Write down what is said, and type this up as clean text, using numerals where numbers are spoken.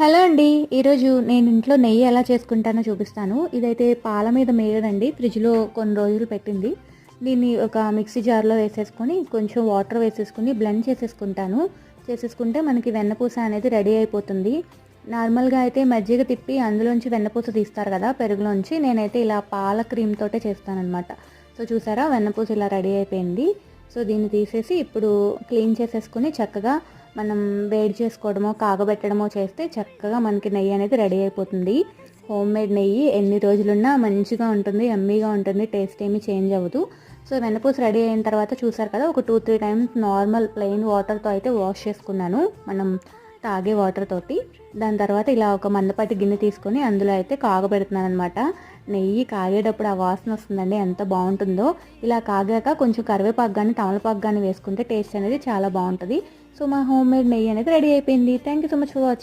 Hello అండి. ఈరోజు నేను ఇంట్లో నెయ్యి ఎలా చేసుకుంటానో చూపిస్తాను. ఇదైతే పాల మీద మీగడండి. ఫ్రిడ్జ్‌లో కొన్ని రోజులు పెట్టింది. దీన్ని ఒక మిక్సీ జార్‌లో వేసేసుకొని కొంచెం వాటర్ వేసేసుకొని బ్లెండ్ చేసేసుకుంటాను. చేసేసుకుంటే మనకి వెన్నపూస అనేది రెడీ అయిపోతుంది. నార్మల్‌గా అయితే మజ్జిగ తిప్పి అందులోంచి వెన్నపూస తీస్తారు కదా పెరుగులోంచి. నేనైతే ఇలా పాల క్రీమ్ తోటే చేస్తాననమాట. సో చూసారా వెన్నపూస ఇలా రెడీ అయిపోయింది. సో దీన్ని తీసేసి ఇప్పుడు క్లీన్ చేసేసుకొని చక్కగా మనం వేడి చేసుకోవడమో కాగబెట్టడమో చేస్తే చక్కగా మనకి నెయ్యి అనేది రెడీ అయిపోతుంది. హోమ్ మేడ్ నెయ్యి ఎన్ని రోజులున్నా మంచిగా ఉంటుంది, యమ్మీగా ఉంటుంది, టేస్ట్ ఏమీ చేంజ్ అవ్వదు. సో వెన్నపూస రెడీ అయిన తర్వాత చూసారు కదా, ఒక 2-3 టైమ్స్ నార్మల్ ప్లెయిన్ వాటర్తో అయితే వాష్ చేసుకున్నాను, మనం తాగే వాటర్ తోటి. దాని తర్వాత ఇలా ఒక మందపాటి గిన్నె తీసుకొని అందులో అయితే కాగబెడుతున్నాను అనమాట. నెయ్యి కాగేటప్పుడు ఆ వాసన వస్తుందండి, ఎంత బాగుంటుందో. ఇలా కాగాక కొంచెం కరివేపాకు కానీ తమలపాకు కానీ వేసుకుంటే టేస్ట్ అనేది చాలా బాగుంటుంది. సో మా హోమ్ మేడ్ నెయ్యి అనేది రెడీ అయిపోయింది. Thank you so much for watching.